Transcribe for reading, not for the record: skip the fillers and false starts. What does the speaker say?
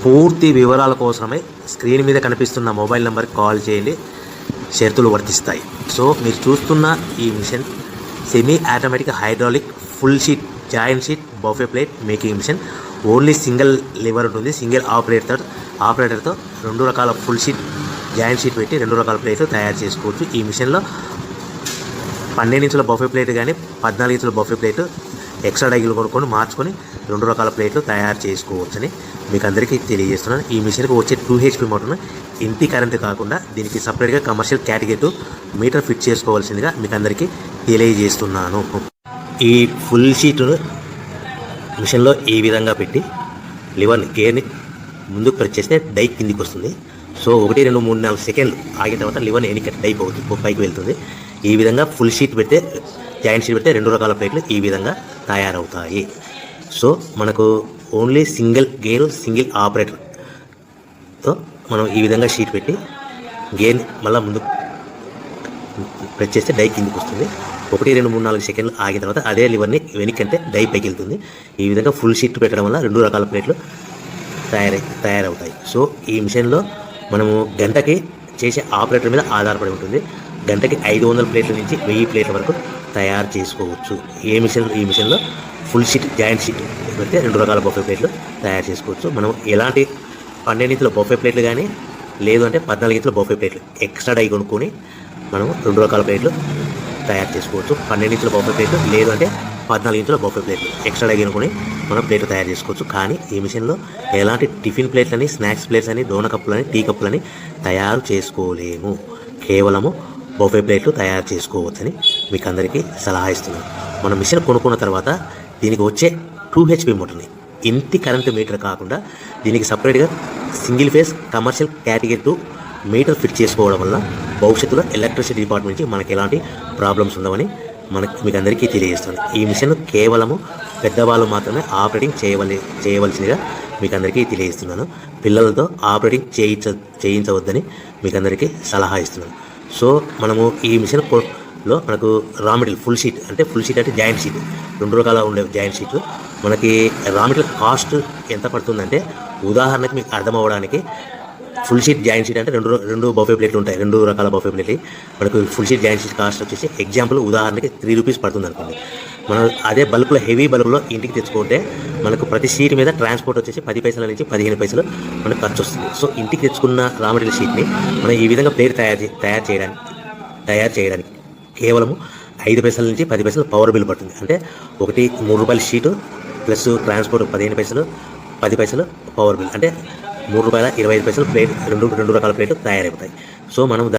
పూర్తి వివరాల కోసమే స్క్రీన్ మీద కనిపిస్తున్న మొబైల్ నెంబర్కి కాల్ చేయండి, షరతులు వర్తిస్తాయి. సో మీరు చూస్తున్న ఈ machine semi automatic hydraulic full sheet joint sheet buffet plate making machine. Only single lever ఉంటుంది, సింగిల్ ఆపరేటర్తో 2 రకాల ఫుల్ షీట్ జాయింట్ షీట్ పెట్టి 2 రకాల ప్లేట్లు తయారు చేసుకోవచ్చు. ఈ మిషన్లో 12 ఇంచుల బఫే ప్లేట్ కానీ 14 ఇంచుల బఫే ప్లేట్ ఎక్స్ట్రా డైగులు కొనుక్కొని మార్చుకొని 2 రకాల ప్లేట్లు తయారు చేసుకోవచ్చని మీకు అందరికీ తెలియజేస్తున్నాను. ఈ మిషన్కి వచ్చే 2 HP మోటార్ను ఇంటి కరెంటు కాకుండా దీనికి సపరేట్గా కమర్షియల్ కేటగిరీ మీటర్ ఫిట్ చేసుకోవాల్సిందిగా మీకు అందరికీ తెలియజేస్తున్నాను. ఈ ఫుల్ షీట్ను మిషన్లో ఈ విధంగా పెట్టి లివర్ని గేర్ని ముందుకు ప్రెస్ చేస్తే డై కిందికి వస్తుంది. సో 1 2 3 4 సెకండ్లు ఆగిన తర్వాత లివర్ని ఎన్నిక డై పైకి వెళ్తుంది. ఈ విధంగా ఫుల్ షీట్ పెడితే జాయింట్ షీట్ పెడితే 2 రకాల ప్లేట్లు ఈ విధంగా తయారవుతాయి. సో మనకు ఓన్లీ సింగిల్ గేరు సింగిల్ ఆపరేటర్తో మనం ఈ విధంగా షీట్ పెట్టి గేర్ని మళ్ళీ ముందు ప్రెస్ చేస్తే డై కిందికి వస్తుంది. 1 2 3 4 సెకండ్లు ఆగిన తర్వాత అదే లివర్ని వెనక్కంటే డై పైకి వెళ్తుంది. ఈ విధంగా ఫుల్ షీట్ పెట్టడం వల్ల 2 రకాల ప్లేట్లు తయారవుతాయి. సో ఈ మిషన్లో మనము గంటకి చేసే ఆపరేటర్ మీద ఆధారపడి ఉంటుంది. గంటకి 500 ప్లేట్ల నుంచి 1000 ప్లేట్ల వరకు తయారు చేసుకోవచ్చు. ఈ మిషన్లో ఫుల్ షీట్ జాయింట్ షీట్ పెడితే 2 రకాల బఫే ప్లేట్లు తయారు చేసుకోవచ్చు. మనం ఎలాంటి 12 ఇంచుల బఫే ప్లేట్లు కానీ లేదు అంటే 14 ఇంచుల బఫే ప్లేట్లు ఎక్స్ట్రా డై కొనుక్కొని మనం 2 రకాల ప్లేట్లు తయారు చేసుకోవచ్చు. 12 ఇంచుల బఫే ప్లేట్లు లేదు అంటే 14 ఇంచుల బఫే ప్లేట్లు ఎక్స్ట్రా డై కొనుక్కొని మనం ప్లేట్లు తయారు చేసుకోవచ్చు. కానీ ఈ మిషన్లో ఎలాంటి టిఫిన్ ప్లేట్లని స్నాక్స్ ప్లేట్స్ అని డోనా కప్పులని టీ కప్పులని తయారు చేసుకోలేము. కేవలము బఫే ప్లేట్లు తయారు చేసుకోవచ్చని మీకు అందరికీ సలహా ఇస్తున్నాను. మనం మిషన్ కొనుక్కున్న తర్వాత దీనికి వచ్చే 2 HP మోటార్ని ఇంటి కరెంటు మీటర్ కాకుండా దీనికి సపరేట్గా single phase commercial category metre fit చేసుకోవడం వల్ల భవిష్యత్తులో ఎలక్ట్రిసిటీ డిపార్ట్మెంట్ నుంచి మనకి ఎలాంటి ప్రాబ్లమ్స్ ఉండవని మీకు అందరికీ తెలియజేస్తాను. ఈ మిషన్ కేవలము పెద్దవాళ్ళు మాత్రమే ఆపరేటింగ్ చేయవలసిందిగా మీకు అందరికీ తెలియజేస్తున్నాను. పిల్లలతో ఆపరేటింగ్ చేయించవద్దని మీకు అందరికీ సలహా ఇస్తున్నాను. సో మనము ఈ మిషన్లో మనకు రా మెటీరియల్ ఫుల్ షీట్ అంటే జాయింట్ షీట్ 2 రకాల ఉండే జాయింట్ షీట్ మనకి రా మెటీరియల్ కాస్ట్ ఎంత పడుతుందంటే ఉదాహరణకి మీకు అర్థం అవ్వడానికి ఫుల్ షీట్ జాయింట్ షీట్ అంటే 2 బఫే ప్లేట్లు ఉంటాయి, 2 రకాల బఫే ప్లేట్లు. మనకు full sheet joint sheet cost వచ్చేసి ఎగ్జాంపుల్ ఉదాహరణకి 3 రూపీస్ పడుతుంది అనుకోండి. మనం అదే బల్క్లో హెవీ బల్క్లో ఇంటికి తెచ్చుకుంటే మనకు ప్రతి షీట్ మీద ట్రాన్స్పోర్ట్ వచ్చేసి 10 పైసల నుంచి 15 పైసలు మనకు ఖర్చు వస్తుంది. సో ఇంటికి తెచ్చుకున్న రా మెటీరియల్ షీట్ని మనం ఈ విధంగా ప్లేట్ తయారు చేయడానికి కేవలము 5 పైసల నుంచి 10 పైసలు పవర్ బిల్ పడుతుంది. అంటే ఒకటి 3 రూపాయల షీటు ప్లస్ ట్రాన్స్పోర్ట్ 15 పైసలు 10 పైసలు పవర్ బిల్ అంటే 3 రూపాయల 25 పైసలు ప్లేట్ 2 రకాల ప్లేట్లు తయారైపోతాయి. సో మనం